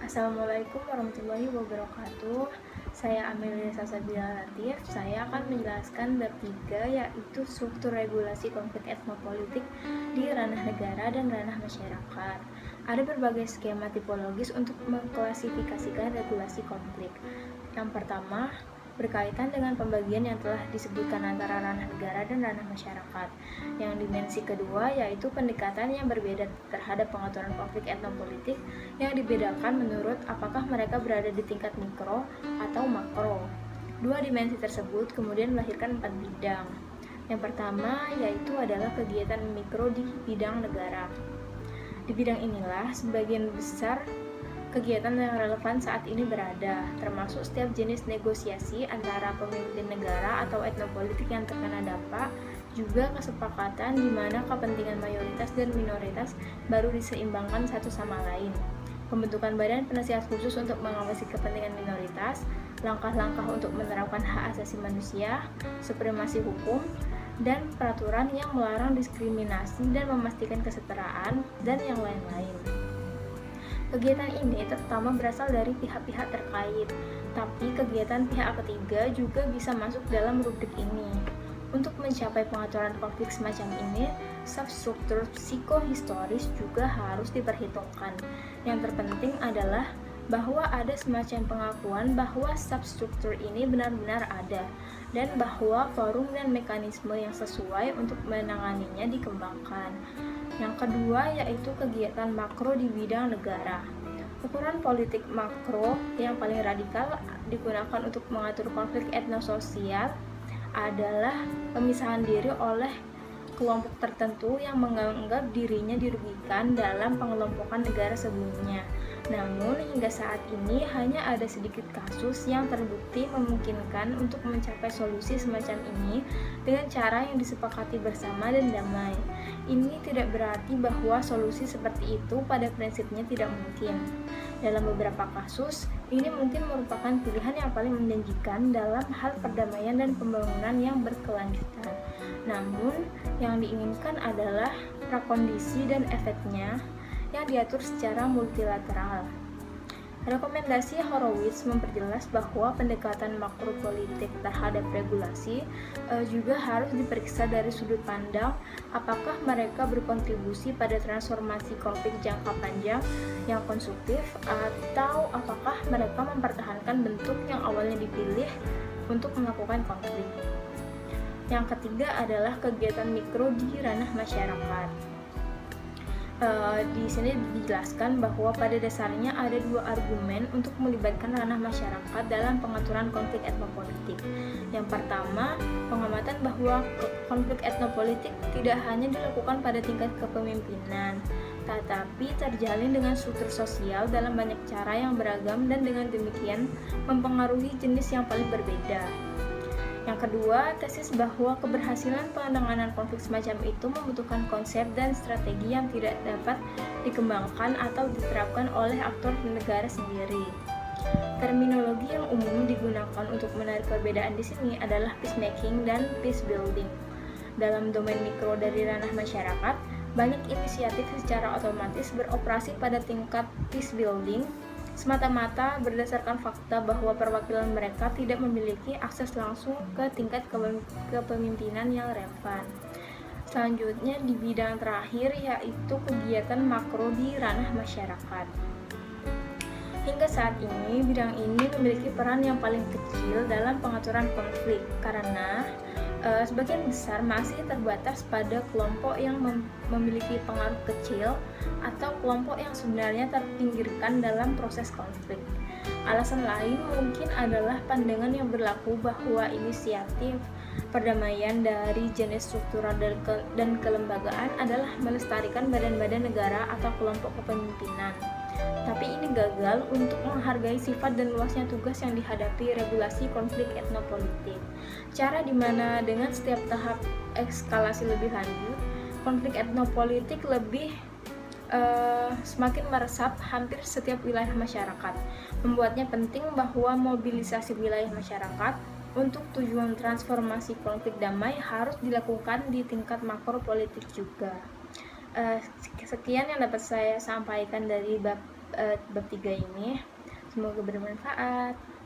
Assalamualaikum warahmatullahi wabarakatuh. Saya Amelia Sasabila Latif. Saya akan menjelaskan bab 3, yaitu struktur regulasi konflik etnopolitik di ranah negara dan ranah masyarakat. Ada berbagai skema tipologis untuk mengklasifikasikan regulasi konflik. Yang pertama, berkaitan dengan pembagian yang telah disebutkan antara ranah negara dan ranah masyarakat. Yang dimensi kedua yaitu pendekatan yang berbeda terhadap pengaturan konflik etnopolitik yang dibedakan menurut apakah mereka berada di tingkat mikro atau makro. Dua dimensi tersebut kemudian melahirkan 4 bidang. Yang pertama yaitu adalah kegiatan mikro di bidang negara. Di bidang inilah sebagian besar kegiatan yang relevan saat ini berada, termasuk setiap jenis negosiasi antara pemimpin negara atau etnopolitik yang terkena dampak, juga kesepakatan di mana kepentingan mayoritas dan minoritas baru diseimbangkan satu sama lain. Pembentukan badan penasihat khusus untuk mengawasi kepentingan minoritas, langkah-langkah untuk menerapkan hak asasi manusia, supremasi hukum, dan peraturan yang melarang diskriminasi dan memastikan kesetaraan, dan yang lain-lain. Kegiatan ini terutama berasal dari pihak-pihak terkait, tapi kegiatan pihak ketiga juga bisa masuk dalam rubrik ini. Untuk mencapai pengaturan konflik semacam ini, substruktur psikohistoris juga harus diperhitungkan. Yang terpenting adalah bahwa ada semacam pengakuan bahwa substruktur ini benar-benar ada, dan bahwa forum dan mekanisme yang sesuai untuk menanganinya dikembangkan. Yang kedua yaitu kegiatan makro di bidang negara. Ukuran politik makro yang paling radikal digunakan untuk mengatur konflik etnososial adalah pemisahan diri oleh kelompok tertentu yang menganggap dirinya dirugikan dalam pengelompokan negara sebelumnya. Namun, hingga saat ini hanya ada sedikit kasus yang terbukti memungkinkan untuk mencapai solusi semacam ini dengan cara yang disepakati bersama dan damai. Ini tidak berarti bahwa solusi seperti itu pada prinsipnya tidak mungkin. Dalam beberapa kasus, ini mungkin merupakan pilihan yang paling menjanjikan dalam hal perdamaian dan pembangunan yang berkelanjutan. Namun, yang diinginkan adalah prakondisi dan efeknya yang diatur secara multilateral. Rekomendasi Horowitz memperjelas bahwa pendekatan makropolitik terhadap regulasi juga harus diperiksa dari sudut pandang apakah mereka berkontribusi pada transformasi konflik jangka panjang yang konstruktif atau apakah mereka mempertahankan bentuk yang awalnya dipilih untuk melakukan konflik. Yang ketiga adalah kegiatan mikro di ranah masyarakat. Di sini dijelaskan bahwa pada dasarnya ada dua argumen untuk melibatkan ranah masyarakat dalam pengaturan konflik etnopolitik. Yang pertama, pengamatan bahwa konflik etnopolitik tidak hanya dilakukan pada tingkat kepemimpinan, tetapi terjalin dengan struktur sosial dalam banyak cara yang beragam dan dengan demikian mempengaruhi jenis yang paling berbeda. Yang kedua, tesis bahwa keberhasilan penanganan konflik semacam itu membutuhkan konsep dan strategi yang tidak dapat dikembangkan atau diterapkan oleh aktor negara sendiri. Terminologi yang umum digunakan untuk menarik perbedaan di sini adalah peacemaking dan peace building. Dalam domain mikro dari ranah masyarakat, banyak inisiatif secara otomatis beroperasi pada tingkat peace building semata-mata berdasarkan fakta bahwa perwakilan mereka tidak memiliki akses langsung ke tingkat kepemimpinan yang relevan. Selanjutnya di bidang terakhir yaitu kegiatan makro di ranah masyarakat. Hingga saat ini, bidang ini memiliki peran yang paling kecil dalam pengaturan konflik karena sebagian besar masih terbatas pada kelompok yang memiliki pengaruh kecil atau kelompok yang sebenarnya terpinggirkan dalam proses konflik. Alasan lain mungkin adalah pandangan yang berlaku bahwa inisiatif perdamaian dari jenis struktural dan kelembagaan adalah melestarikan badan-badan negara atau kelompok kepemimpinan. Tapi ini gagal untuk menghargai sifat dan luasnya tugas yang dihadapi regulasi konflik etnopolitik. Cara di mana dengan setiap tahap eskalasi lebih lanjut, konflik etnopolitik semakin meresap hampir setiap wilayah masyarakat. Membuatnya penting bahwa mobilisasi wilayah masyarakat untuk tujuan transformasi konflik damai harus dilakukan di tingkat makro politik juga. Sekian yang dapat saya sampaikan dari bab bab 3 ini. Semoga bermanfaat.